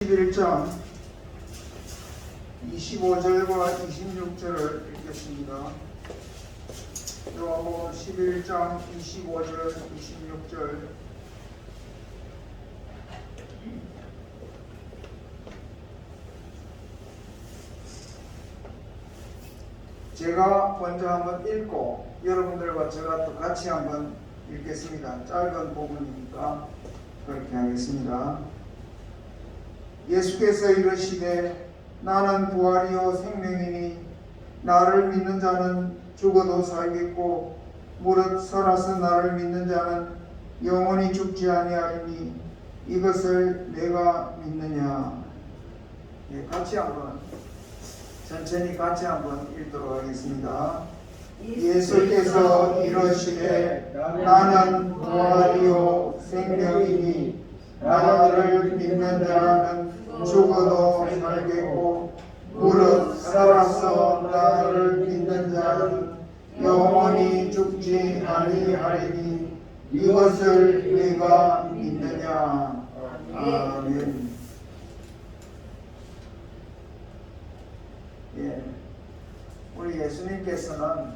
11장 25절과 26절을 읽겠습니다. 요한복음 11장 25절, 26절. 제가 먼저 한번 읽고 여러분들과 제가 또 같이 한번 읽겠습니다. 짧은 부분이니까 그렇게 하겠습니다. 예수께서 이르시되 나는 부활이요 생명이니 나를 믿는 자는 죽어도 살겠고 무릇 살아서 나를 믿는 자는 영원히 죽지 아니하리니 이것을 내가 믿느냐. 같이 한번 천천히 같이 한번 읽도록 하겠습니다. 예수께서 이르시되 나는 부활이요 생명이니 나를 믿는 자는 죽어도 살겠고 무릇 살아서 나를 믿는 자는 영원히 죽지 아니하리니 이것을 내가 믿느냐. 아멘. 우리 예수님께서는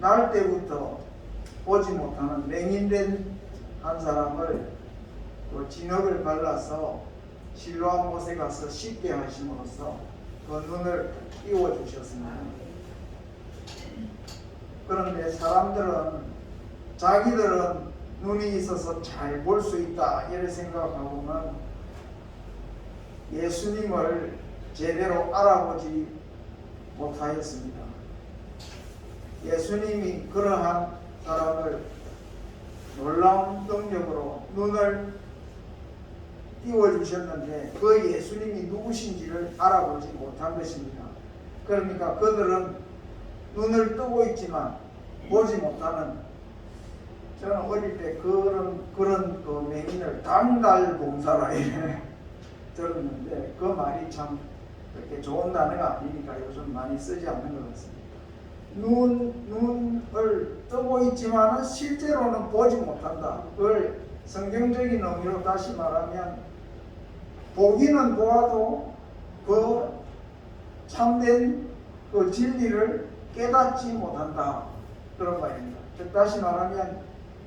날 때부터 보지 못하는 맹인된 한 사람을 또 진흙을 발라서 실로암 못에 가서 씻게 하심으로써 그 눈을 띄워 주셨습니다. 그런데 사람들은 자기들은 눈이 있어서 잘 볼 수 있다 이렇게 생각하고는 예수님을 제대로 알아보지 못하였습니다. 예수님이 그러한 사람을 놀라운 능력으로 눈을 띄워주셨는데 그 예수님이 누구신지를 알아보지 못한 것입니다. 그러니까 그들은 눈을 뜨고 있지만 보지 못하는, 저는 어릴 때 그런 그 맹인을 당달봉사라 들었는데 그 말이 참 그렇게 좋은 단어가 아니니까 요즘 많이 쓰지 않는 것 같습니다. 눈을 뜨고 있지만 실제로는 보지 못한다. 그걸 성경적인 의미로 다시 말하면 보기는 보아도 그 참된 그 진리를 깨닫지 못한다. 그런 말입니다. 즉 다시 말하면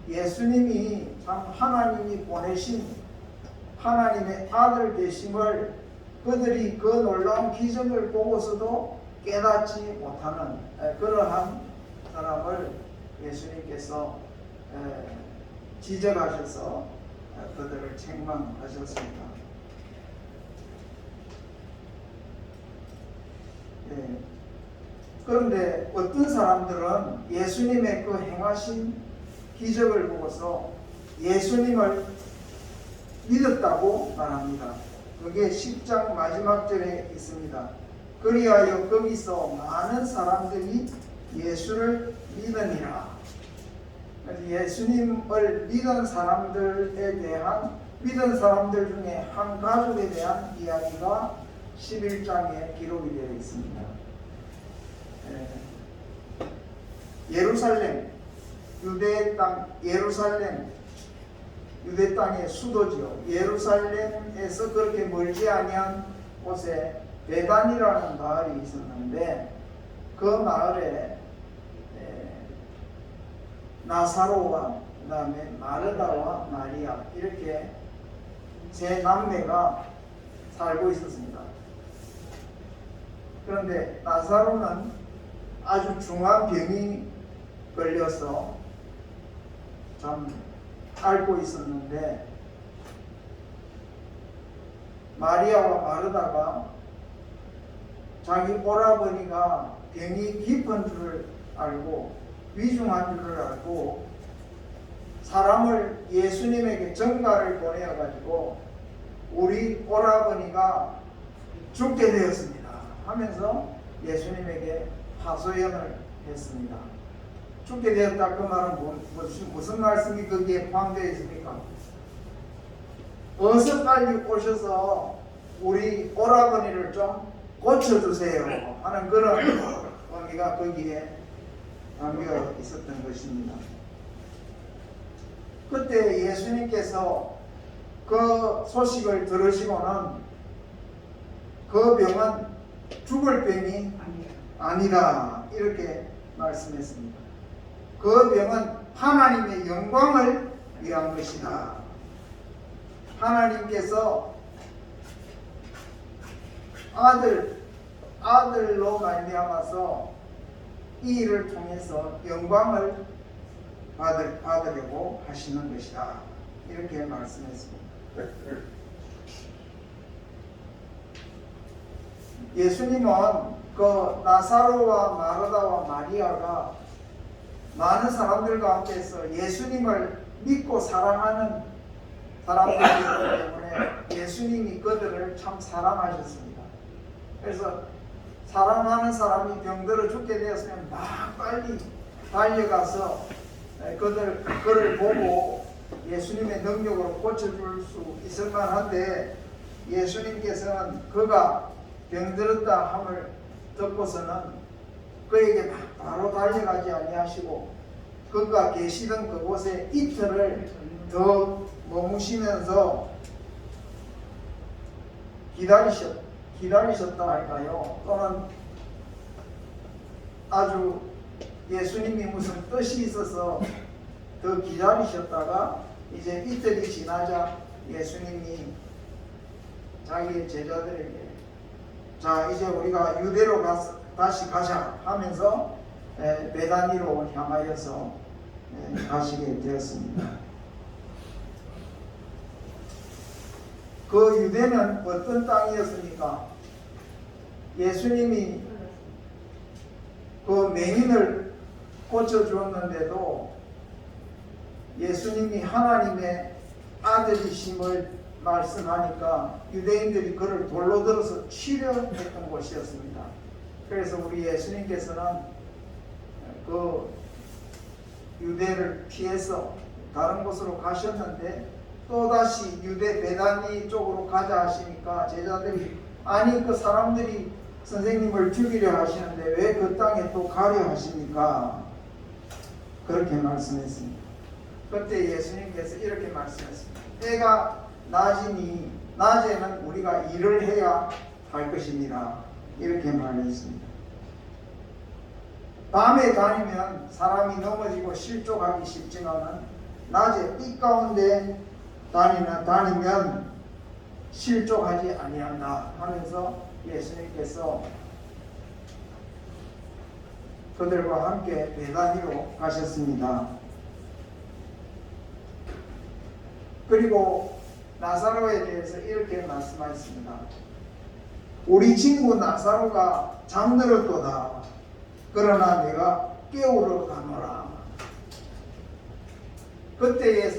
예수님이 참 하나님이 보내신 하나님의 아들 되심을 그들이 그 놀라운 기적을 보고서도 깨닫지 못하는 그러한 사람을 예수님께서 지적하셔서 그들을 책망하셨습니다. 그런데 어떤 사람들은 예수님의 그 행하신 기적을 보고서 예수님을 믿었다고 말합니다. 그게 10장 마지막 절에 있습니다. 그리하여 거기서 많은 사람들이 예수를 믿으니라. 예수님을 믿은 사람들에 대한, 믿은 사람들 중에 한 가족에 대한 이야기가 11장에 기록이 되어 있습니다. 예루살렘, 유대 땅, 유대 땅의 수도지요. 예루살렘에서 그렇게 멀지 아니한 곳에 베단이라는 마을이 있었는데 그 마을에 나사로와 그 다음에 마르다와 마리아 이렇게 세 남매가 살고 있었습니다. 그런데 나사로는 아주 중한 병이 걸려서 참 앓고 있었는데 마리아와 마르다가 자기 오라버니가 병이 깊은 줄을 알고 위중한 줄을 알고 사람을 예수님에게 전가를 보내어 가지고 우리 오라버니가 죽게 되었습니다 하면서 예수님에게 하소연을 했습니다. 죽게 되었다 그 말은 무슨 말씀이 거기에 포함되어 있습니까? 어서 빨리 오셔서 우리 오라버니를 좀 고쳐주세요 하는 그런 의미가 거기에 담겨 있었던 것입니다. 그때 예수님께서 그 소식을 들으시고는 그 병은 죽을 병이 아니다 이렇게 말씀했습니다. 그 병은 하나님의 영광을 위한 것이다. 하나님께서 아들로 말미암아서 이 일을 통해서 영광을 받으려고 하시는 것이다. 이렇게 말씀했습니다. 예수님은 그 나사로와 마르다와 마리아가 많은 사람들 가운데서 예수님을 믿고 사랑하는 사람들이기 때문에 예수님이 그들을 참 사랑하셨습니다. 그래서 사랑하는 사람이 병들어 죽게 되었으면 막 빨리 달려가서 그를 보고 예수님의 능력으로 고쳐줄 수 있을 만한데 예수님께서는 그가 병들었다 함을 듣고서는 그에게 바로 달려가지 아니하시고 그가 계시던 그곳에 이틀을 더 머무시면서 기다리셨다 할까요? 또는 아주 예수님이 무슨 뜻이 있어서 더 기다리셨다가 이제 이틀이 지나자 예수님이 자기의 제자들에게 자 이제 우리가 유대로 다시 가자 하면서 베다니로 향하여서 가시게 되었습니다. 그 유대는 어떤 땅이었습니까? 예수님이 그 맹인을 고쳐주었는데도 예수님이 하나님의 아들이심을 말씀하니까 유대인들이 그를 돌로 들어서 치려했던 곳이었습니다. 그래서 우리 예수님께서는 그 유대를 피해서 다른 곳으로 가셨는데 또다시 유대 베다니 쪽으로 가자 하시니까 제자들이 아니 그 사람들이 선생님을 죽이려 하시는데 왜 그 땅에 또 가려 하십니까? 그렇게 말씀했습니다. 그때 예수님께서 이렇게 말씀했습니다. 때가 낮이니 낮에는 우리가 일을 해야 할 것입니다. 이렇게 말했습니다. 밤에 다니면 사람이 넘어지고 실족하기 쉽지만은 낮에 빛 가운데 다니면 실족하지 아니한다 하면서 예수님께서 그들과 함께 베다니로 가셨습니다. 그리고 나사로에 대해서 이렇게 말씀하셨습니다. 우리 친구 나사로가 잠들었도다. 그러나 내가 깨우러 가노라. 그때의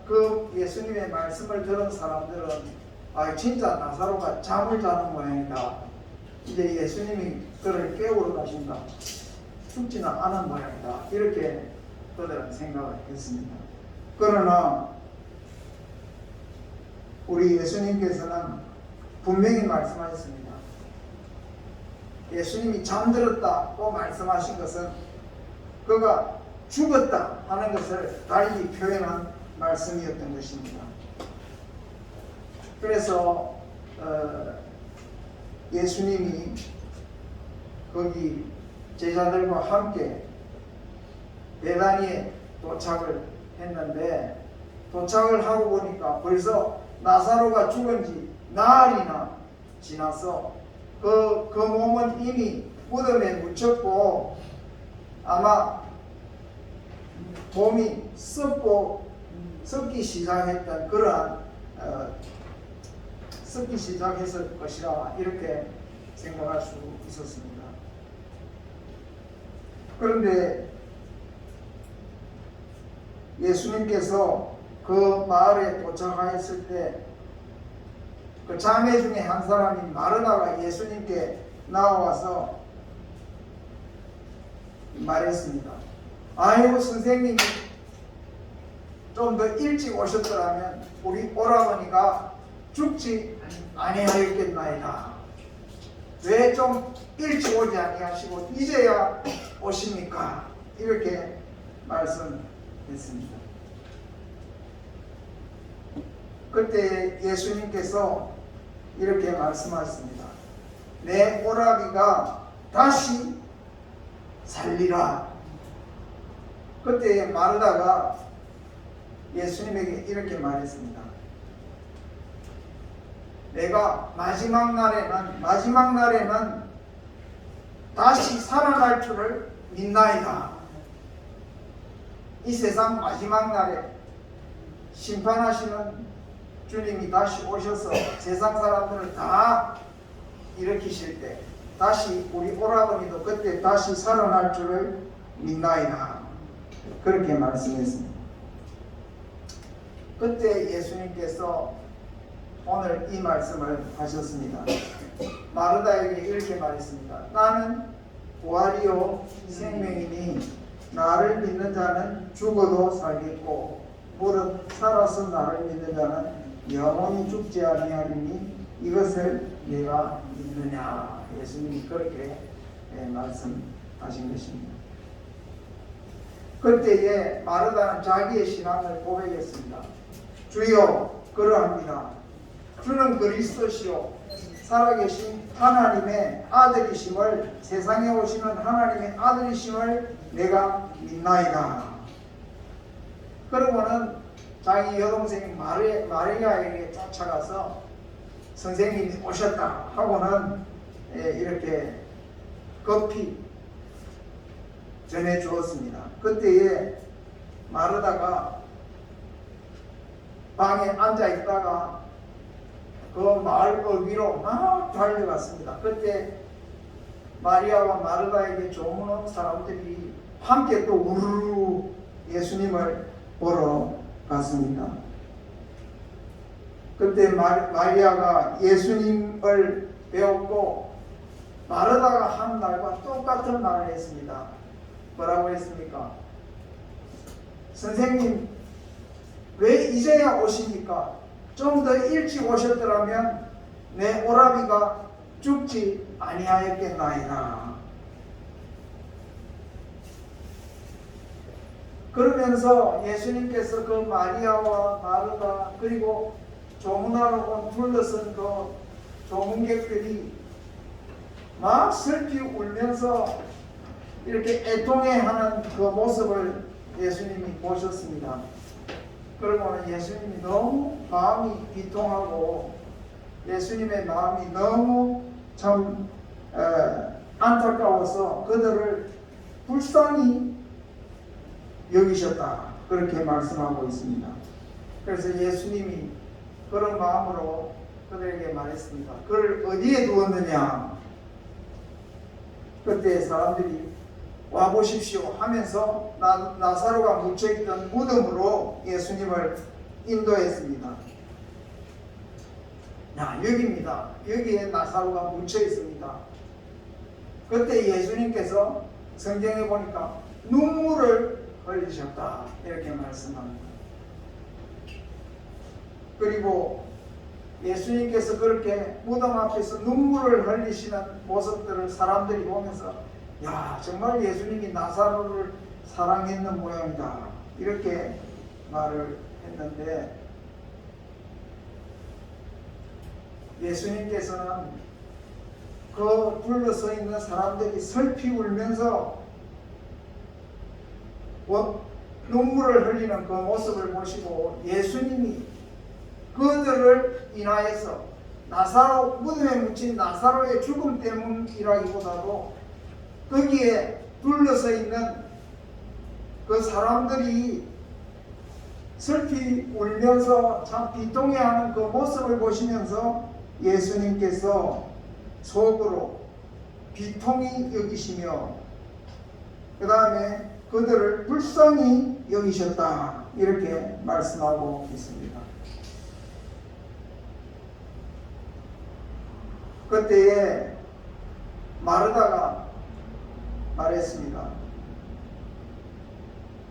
그 예수님의 말씀을 들은 사람들은 아 진짜 나사로가 잠을 자는 모양이다. 이제 예수님이 그를 깨우러 가신다. 죽지는 않은 모양이다. 이렇게 그들은 생각을 했습니다. 그러나 우리 예수님께서는 분명히 말씀하셨습니다. 예수님이 잠들었다고 말씀하신 것은 그가 죽었다 하는 것을 달리 표현한 말씀이었던 것입니다. 그래서 예수님이 거기 제자들과 함께 베다니에 도착을 했는데 도착을 하고 보니까 벌써 나사로가 죽은 지 나흘이나 지나서 그 몸은 이미 무덤에 묻혔고 아마 몸이 썩기 시작했던 그러한 썩기 시작했을 것이라 이렇게 생각할 수 있었습니다. 그런데 예수님께서 그 마을에 도착하였을 때 그 자매 중에 한 사람인 마르다가 예수님께 나와서 말했습니다. 아이고 선생님이 좀 더 일찍 오셨더라면 우리 오라버니가 죽지 아니하였겠나이다. 왜 좀 일찍 오지 아니하시고 이제야 오십니까? 이렇게 말씀했습니다. 그때 예수님께서 이렇게 말씀하셨습니다. 내 오라비가 다시 살리라. 그때 마르다가 예수님에게 이렇게 말했습니다. 내가 마지막 날에는 다시 살아날 줄을 믿나이다. 이 세상 마지막 날에 심판하시는 주님이 다시 오셔서 세상 사람들을 다 일으키실 때 다시 우리 오라버니도 그때 다시 살아날 줄을 믿나이다. 그렇게 말씀했습니다. 그때 예수님께서 오늘 이 말씀을 하셨습니다. 마르다에게 이렇게 말했습니다. 나는 부활이요 생명이니 나를 믿는 자는 죽어도 살겠고 무릇 살아서 나를 믿는 자는 영원히 죽지 아니하리니 이것을 내가 믿느냐. 예수님이 그렇게 말씀하신 것입니다. 그때에 마르다는 자기의 신앙을 고백했습니다. 주여 그러합니다. 주는 그리스도시요 살아계신 하나님의 아들이심을, 세상에 오시는 하나님의 아들이심을 내가 믿나이다. 그러고는 자기 여동생 마리아에게 쫓아가서 선생님이 오셨다 하고는 이렇게 급히 전해 주었습니다. 그때에 마르다가 방에 앉아 있다가 그 마을 어귀로 막 달려갔습니다. 그때 마리아와 마르다에게 조문한 사람들이 함께 또 우르르 예수님을 보러 갔습니다. 그때 마리아가 예수님을 배웠고 마르다가 한 날과 똑같은 말을 했습니다. 뭐라고 했습니까? 선생님 왜 이제야 오십니까? 좀 더 일찍 오셨더라면 내 오라비가 죽지 아니하였겠나이다. 그러면서 예수님께서 그 마리아와 마르다 그리고 조문하러 온 둘러선 그 조문객들이 막 슬피 울면서 이렇게 애통해하는 그 모습을 예수님이 보셨습니다. 그러고는 예수님이 너무 마음이 비통하고 예수님의 마음이 너무 참 안타까워서 그들을 불쌍히 여기셨다. 그렇게 말씀하고 있습니다. 그래서 예수님이 그런 마음으로 그들에게 말했습니다. 그를 어디에 두었느냐? 그때 사람들이 와보십시오 하면서 나사로가 묻혀있던 무덤으로 예수님을 인도했습니다. 여기입니다. 여기에 나사로가 묻혀있습니다. 그때 예수님께서 성경에 보니까 눈물을 흘리셨다. 이렇게 말씀합니다. 그리고 예수님께서 그렇게 무덤 앞에서 눈물을 흘리시는 모습들을 사람들이 보면서 정말 예수님이 나사로를 사랑했는 모양이다. 이렇게 말을 했는데 예수님께서는 그 둘러서 있는 사람들이 슬피 울면서 눈물을 흘리는 그 모습을 보시고 예수님이 그들을 인하여서 나사로 무덤에 묻힌 나사로의 죽음 때문이라기보다도 거기에 둘러서 있는 그 사람들이 슬피 울면서 참 비통해하는 그 모습을 보시면서 예수님께서 속으로 비통히 여기시며 그 다음에 그들을 불쌍히 여기셨다. 이렇게 말씀하고 있습니다. 그때에 마르다가 말했습니다.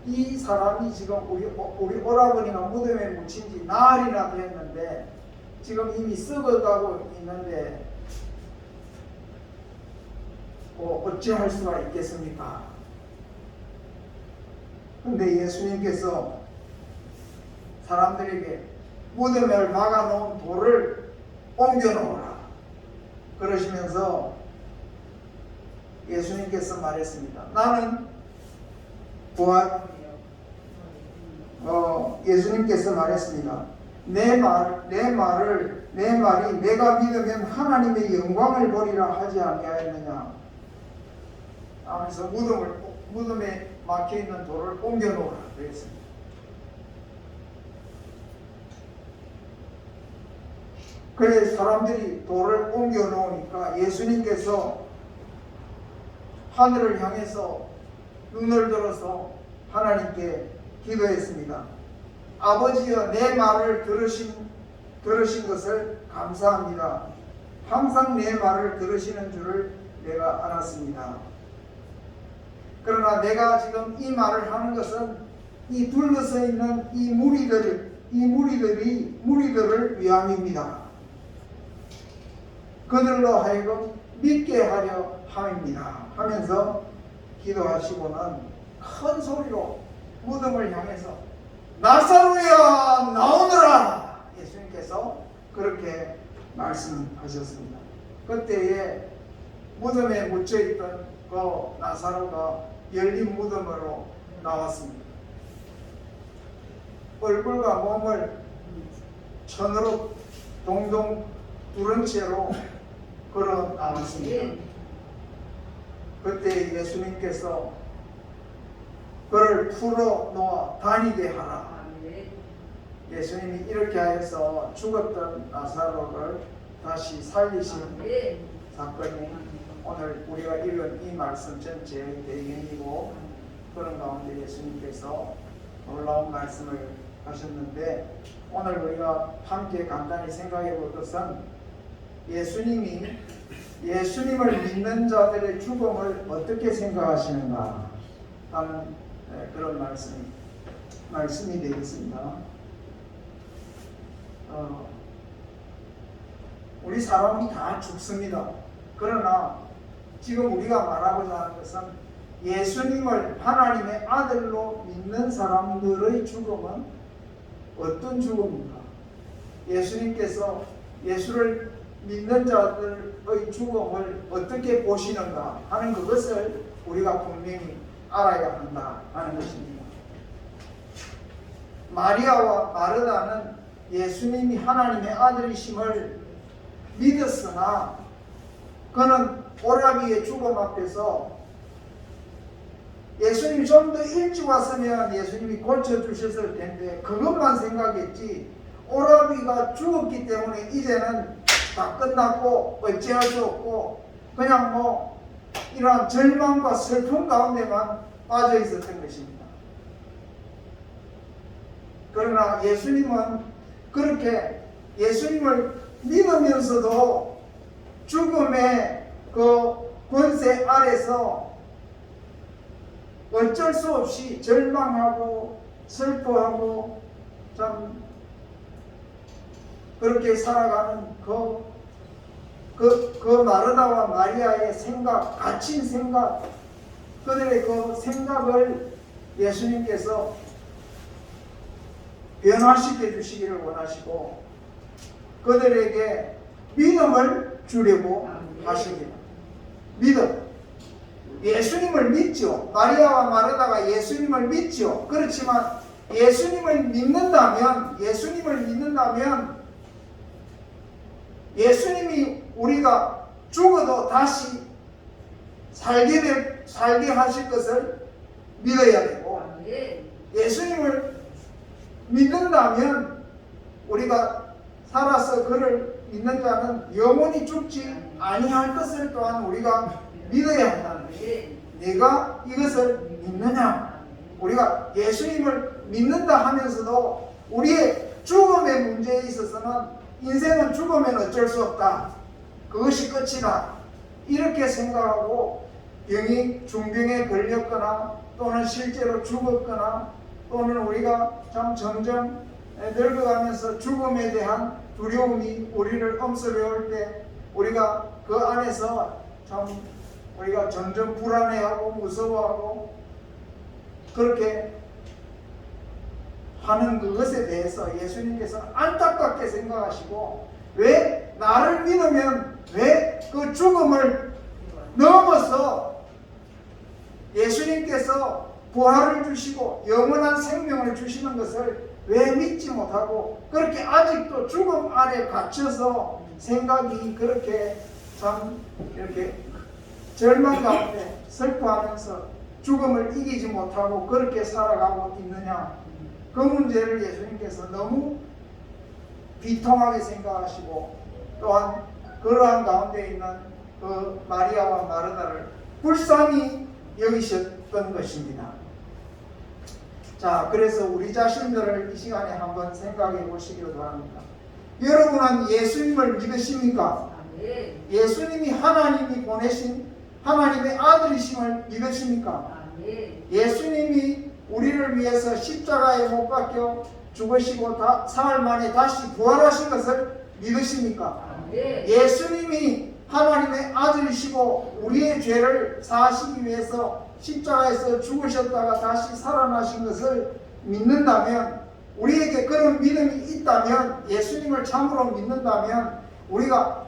이 사람이 지금 우리 오라버니가 무덤에 묻힌 지 나흘이나 됐는데 지금 이미 썩어가고 있는데 어찌할 수가 있겠습니까? 근데 예수님께서 사람들에게 무덤을 막아놓은 돌을 옮겨놓으라. 그러시면서 예수님께서 말했습니다. 나는 예수님께서 말했습니다. 내 말이 내가 믿으면 하나님의 영광을 보리라 하지 아니하였느냐 하면서 무덤에 막혀있는 돌을 옮겨놓으라 그랬습니다. 그래 사람들이 돌을 옮겨놓으니까 예수님께서 하늘을 향해서 눈을 들어서 하나님께 기도했습니다. 아버지여, 내 말을 들으신 것을 감사합니다. 항상 내 말을 들으시는 줄을 내가 알았습니다. 그러나 내가 지금 이 말을 하는 것은 이 둘러서 있는 이 무리들을 위함입니다. 그들로 하여금 믿게 하려 함입니다. 하면서 기도하시고는 큰 소리로 무덤을 향해서 나사로야 나오너라! 예수님께서 그렇게 말씀하셨습니다. 그때에 무덤에 묻혀있던 그 나사로가 열린 무덤으로 나왔습니다. 얼굴과 몸을 천으로 동동 두른 채로 걸어 나왔습니다. 그때 예수님께서 그를 풀어 놓아 다니게 하라. 예수님이 이렇게 하여서 죽었던 나사로를 다시 살리신 사건이 오늘 우리가 읽은 이 말씀 전체의 배경이고, 그런 가운데 예수님께서 놀라운 말씀을 하셨는데, 오늘 우리가 함께 간단히 생각해 볼 것은 예수님을 믿는 자들의 죽음을 어떻게 생각하시는가 하는 그런 말씀이 되겠습니다. 우리 사람이 다 죽습니다. 그러나 지금 우리가 말하고자 하는 것은 예수님을 하나님의 아들로 믿는 사람들의 죽음은 어떤 죽음인가? 예수님께서 예수를 믿는 자들의 죽음을 어떻게 보시는가 하는 그것을 우리가 분명히 알아야 한다 하는 것입니다. 마리아와 마르다는 예수님이 하나님의 아들이심을 믿었으나 그는 오라비의 죽음 앞에서 예수님이 좀 더 일찍 왔으면 예수님이 고쳐주셨을 텐데 그것만 생각했지, 오라비가 죽었기 때문에 이제는 다 끝났고 어찌할 수 없고 그냥 이러한 절망과 슬픔 가운데만 빠져 있었던 것입니다. 그러나 예수님은 그렇게 예수님을 믿으면서도 죽음의 그 권세 아래서 어쩔 수 없이 절망하고 슬퍼하고 참 그렇게 살아가는 그 마르다와 마리아의 생각, 갇힌 생각, 그들의 그 생각을 예수님께서 변화시켜 주시기를 원하시고 그들에게 믿음을 주려고 하십니다. 믿음. 예수님을 믿죠. 마리아와 마르다가 예수님을 믿죠. 그렇지만 예수님을 믿는다면 예수님이 우리가 죽어도 다시 살게 하실 것을 믿어야 되고, 예수님을 믿는다면 우리가 살아서 그를 믿는 자는 영원히 죽지 아니할 것을 또한 우리가 믿어야 한다는 것이, 내가 이것을 믿느냐? 우리가 예수님을 믿는다 하면서도 우리의 죽음의 문제에 있어서는 인생은 죽으면 어쩔 수 없다, 그것이 끝이다, 이렇게 생각하고 중병에 걸렸거나 또는 실제로 죽었거나 또는 우리가 참 점점 늙어가면서 죽음에 대한 두려움이 우리를 엄습해올 때 우리가 그 안에서 참 우리가 점점 불안해하고 무서워하고 그렇게 하는 그것에 대해서 예수님께서는 안타깝게 생각하시고, 왜 나를 믿으면 왜 그 죽음을 넘어서 예수님께서 부활을 주시고 영원한 생명을 주시는 것을 왜 믿지 못하고 그렇게 아직도 죽음 아래 갇혀서 생각이 그렇게 참 이렇게 절망 가운데 슬퍼하면서 죽음을 이기지 못하고 그렇게 살아가고 있느냐, 그 문제를 예수님께서 너무 비통하게 생각하시고, 또한 그러한 가운데 있는 그 마리아와 마르다를 불쌍히 여기셨던 것입니다. 자, 그래서 우리 자신들을 이 시간에 한번 생각해 보시기를 바랍니다. 여러분은 예수님을 믿으십니까? 예수님이 하나님이 보내신 하나님의 아들이심을 믿으십니까? 예수님이 우리를 위해서 십자가에 못 박혀 죽으시고 사흘 만에 다시 부활하신 것을 믿으십니까? 예수님이 하나님의 아들이시고 우리의 죄를 사하시기 위해서 십자가에서 죽으셨다가 다시 살아나신 것을 믿는다면, 우리에게 그런 믿음이 있다면, 예수님을 참으로 믿는다면 우리가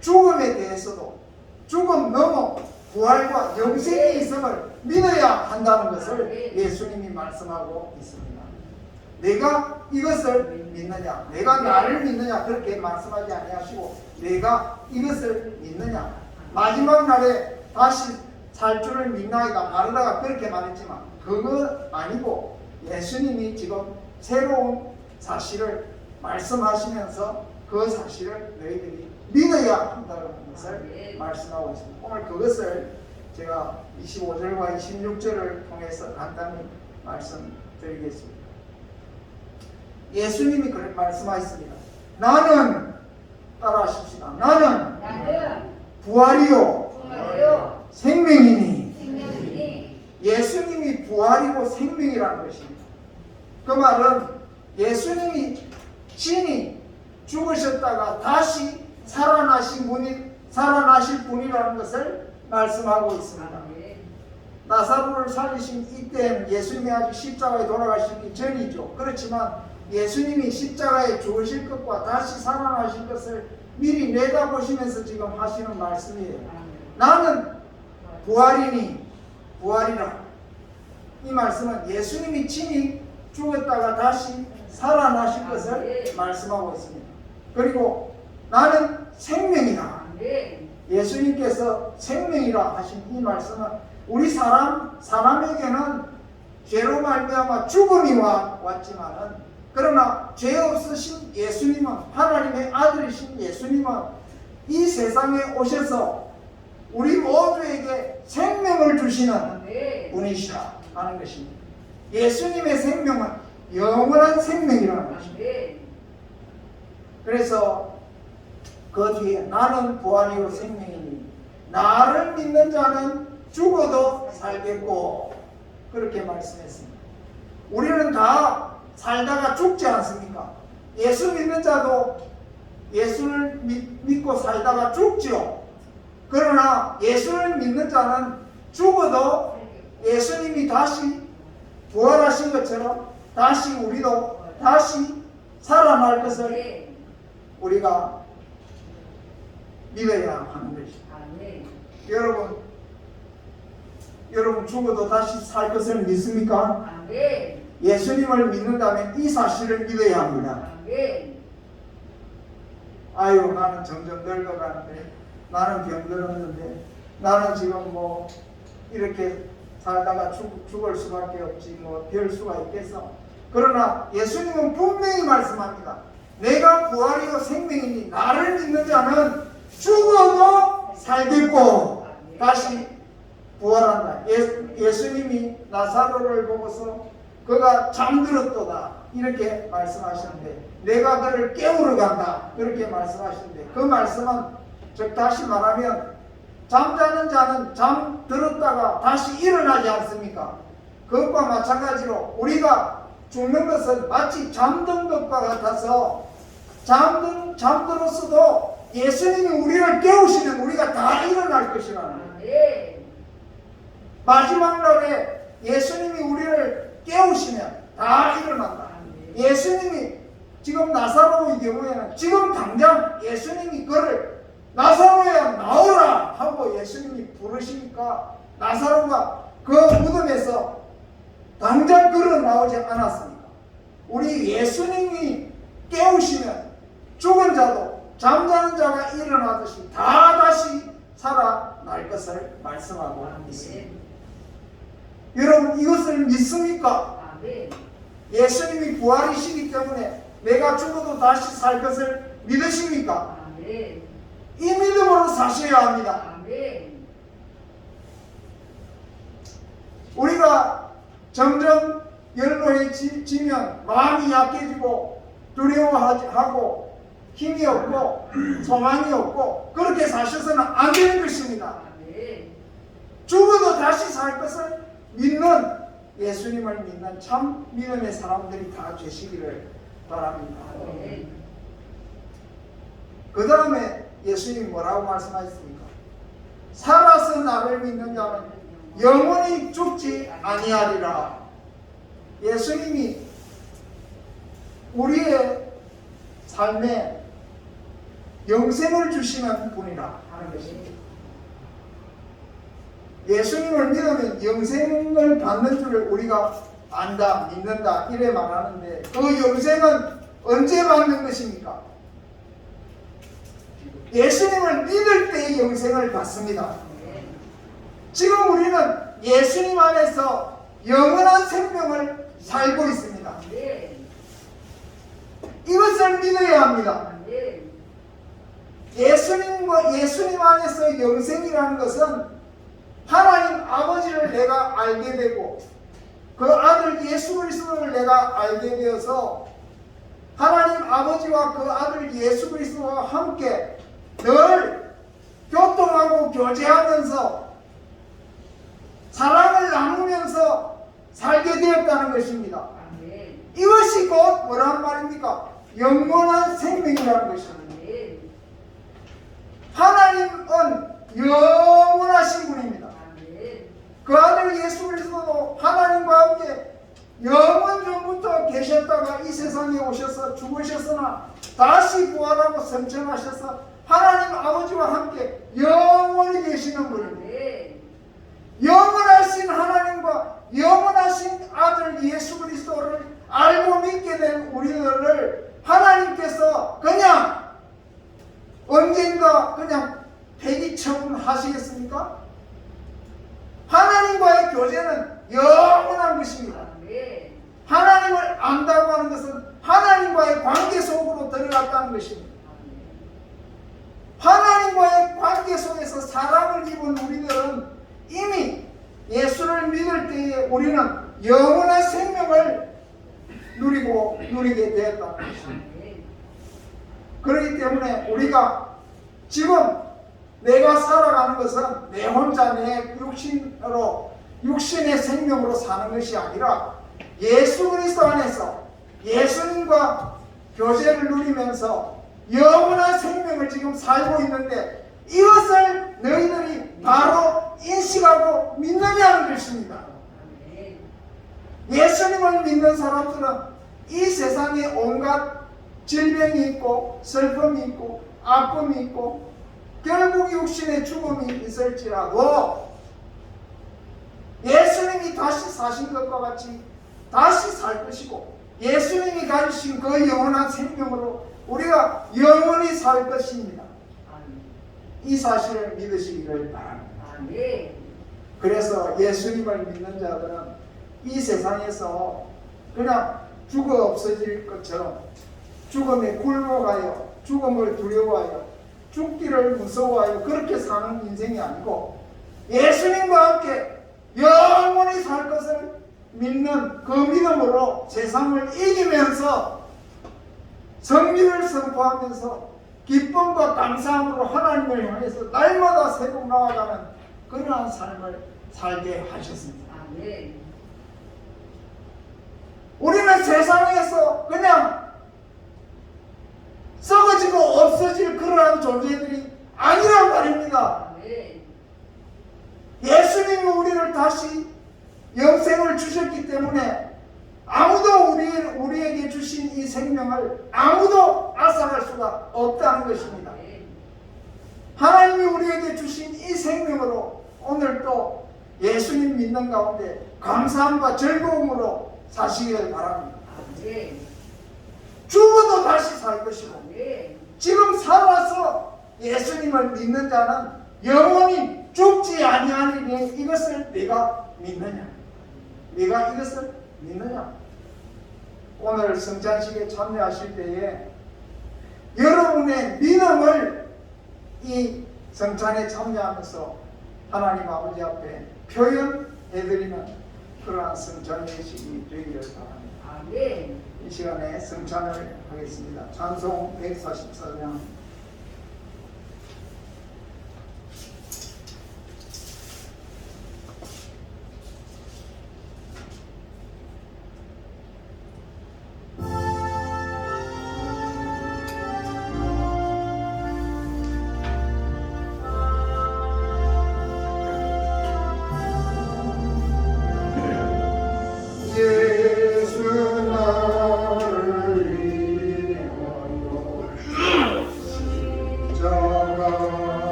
죽음에 대해서도 죽음 넘어 부활과 영생이 있음을 믿어야 한다는 것을 예수님이 말씀하고 있습니다. 내가 이것을 믿느냐, 내가 나를 믿느냐, 그렇게 말씀하지 아니하시고 내가 이것을 믿느냐, 마지막 날에 다시 살 줄을 믿나이다, 마르다가 그렇게 말했지만 그거 아니고 예수님이 지금 새로운 사실을 말씀하시면서 그 사실을 너희들이 믿어야 한다는 것을 말씀하고 있습니다. 오늘 그것을 제가 25절과 26절을 통해서 간단히 말씀드리겠습니다. 예수님이 그렇게 말씀하셨습니다. 나는, 따라하십시다. 나는 부활이요 생명이니. 예수님이 부활이고 생명이라는 것입니다. 그 말은 예수님이 친히 죽으셨다가 다시 살아나실 분이라는 것을 말씀하고 있습니다. 나사로를 살리신 이때는 예수님이 아직 십자가에 돌아가시기 전이죠. 그렇지만 예수님이 십자가에 죽으실 것과 다시 살아나실 것을 미리 내다보시면서 지금 하시는 말씀이에요. 나는 부활이니, 부활이라. 이 말씀은 예수님이 친히 죽었다가 다시 살아나실 것을 말씀하고 있습니다. 그리고 나는 생명이라. 예수님께서 생명이라 하신 이 말씀은 우리 사람에게는 죄로 말미암아 죽음이 왔지만은, 그러나 죄 없으신 예수님은, 하나님의 아들이신 예수님은 이 세상에 오셔서 우리 모두에게 생명을 주시는 분이시라 하는 것입니다. 예수님의 생명은 영원한 생명이라는 것입니다. 그래서 그 뒤에 나는 부활이요 생명이니 나를 믿는 자는 죽어도 살겠고, 그렇게 말씀했습니다. 우리는 다 살다가 죽지 않습니까? 예수 믿는 자도 예수를 믿고 살다가 죽지요. 그러나 예수를 믿는 자는 죽어도 예수님이 다시 부활하신 것처럼 다시 우리도 다시 살아날 것을 우리가 믿어야 하는 것입니다. 여러분 죽어도 다시 살 것을 믿습니까? 예수님을 믿는다면 이 사실을 믿어야 합니다. 아유, 나는 점점 늙어가는데, 나는 병들었는데, 나는 지금 뭐 이렇게 살다가 죽을 수밖에 없지, 뭐 별 수가 있겠어. 그러나 예수님은 분명히 말씀합니다. 내가 부활이요 생명이니 나를 믿는 자는 죽어도 살겠고 다시 부활한다. 예수님이 나사로를 보고서 그가 잠들었도다 이렇게 말씀하셨는데, 내가 그를 깨우러 간다 그렇게 말씀하시는데, 그 말씀은 즉 다시 말하면 잠자는 자는 잠들었다가 다시 일어나지 않습니까? 그것과 마찬가지로 우리가 죽는 것은 마치 잠든 것과 같아서 잠들었어도 예수님이 우리를 깨우시면 우리가 다 일어날 것이라는 거예요. 마지막 날에 예수님이 우리를 깨우시면 다 일어난다. 예수님이 지금 나사로의 경우에는 지금 당장 예수님이 그를 나사로야 나오라 하고 예수님이 부르시니까 나사로가 그 무덤에서 당장 걸어 나오지 않았습니까? 우리 예수님이 깨우시면 죽은 자도 잠자는 자가 일어나듯이 다 다시 살아날 것을 말씀하고 있습니다. 여러분 이것을 믿습니까? 예수님이 부활이시기 때문에 내가 죽어도 다시 살 것을 믿으십니까? 이 믿음으로 사셔야 합니다. 우리가 점점 연로해지면 마음이 약해지고 두려워하고 힘이 없고 소망이 없고 그렇게 사셔서는 안 되는 것입니다. 죽어도 다시 살 것을 믿는 예수님을 믿는 참 믿음의 사람들이 다 되시기를 바랍니다. 그 다음에 예수님이 뭐라고 말씀하셨습니까? 살아서 나를 믿는 자는 영원히 죽지 아니하리라. 예수님이 우리의 삶에 영생을 주시는 분이라 하는 것입니다. 예수님을 믿으면 영생을 받는 줄을 우리가 안다, 믿는다 이래 말하는데 그 영생은 언제 받는 것입니까? 예수님을 믿을 때의 영생을 받습니다. 지금 우리는 예수님 안에서 영원한 생명을 살고 있습니다. 이것을 믿어야 합니다. 예수님 안에서 영생이라는 것은 하나님 아버지를 내가 알게 되고 그 아들 예수 그리스도를 내가 알게 되어서 하나님 아버지와 그 아들 예수 그리스도와 함께 늘 교통하고 교제하면서 사랑을 나누면서 살게 되었다는 것입니다. 이것이 곧 뭐란 말입니까? 영원한 생명이라는 것입니다. 하나님은 영원하신 분입니다. 그 아들 예수 그리스도도 하나님과 함께 영원 전부터 계셨다가 이 세상에 오셔서 죽으셨으나 다시 부활하고 승천하셔서 하나님 아버지와 함께 영원히 계시는 분입니다. 영원하신 하나님과 영원하신 아들 예수 그리스도를 알고 믿게 된 우리들을 하나님께서 그냥 언젠가 그냥 폐기 처분하시겠습니까? 하나님과의 교제는 영원한 것입니다. 하나님을 안다고 하는 것은 하나님과의 관계 속으로 들어갔다는 것입니다. 하나님과의 관계 속에서 사랑을 입은 우리들은 이미 예수를 믿을 때에 우리는 영원한 생명을 누리게 되었다는 것입니다. 그렇기 때문에 우리가 지금 내가 살아가는 것은 내 혼자 내 육신의 생명으로 사는 것이 아니라 예수 그리스도 안에서 예수님과 교제를 누리면서 영원한 생명을 지금 살고 있는데 이것을 너희들이 바로 인식하고 믿느냐는 것입니다. 예수님을 믿는 사람들은 이 세상에 온갖 질병이 있고 슬픔이 있고 아픔이 있고 결국 육신의 죽음이 있을지라도 예수님이 다시 사신 것과 같이 다시 살 것이고 예수님이 가지신 그 영원한 생명으로 우리가 영원히 살 것입니다. 이 사실을 믿으시기를 바랍니다. 그래서 예수님을 믿는 자들은 이 세상에서 그냥 죽어 없어질 것처럼 죽음에 굴복하여 죽음을 두려워하여 죽기를 무서워하여 그렇게 사는 인생이 아니고 예수님과 함께 영원히 살 것을 믿는 그 믿음으로 세상을 이기면서 성리를 선포하면서 기쁨과 감사함으로 하나님을 향해서 날마다 새로 나아가는 그러한 삶을 살게 하셨습니다. 우리는 세상에서 그냥 썩어지고 없어질 그러한 존재들이 아니란 말입니다. 예수님이 우리를 다시 영생을 주셨기 때문에 아무도 우리에게 주신 이 생명을 아무도 앗아갈 수가 없다는 것입니다. 하나님이 우리에게 주신 이 생명으로 오늘 또 예수님 믿는 가운데 감사함과 즐거움으로 사시기를 바랍니다. 죽어도 다시 살 것이고 지금 살아서 예수님을 믿는 자는 영원히 죽지 아니하리니 이것을 네가 믿느냐? 네가 이것을 믿느냐? 오늘 성찬식에 참여하실 때에 여러분의 믿음을 이 성찬에 참여하면서 하나님 아버지 앞에 표현해드리는 그러한 성찬 예식이 되기를 바랍니다. 이 시간에 성찬을 하겠습니다. 찬송 144장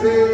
주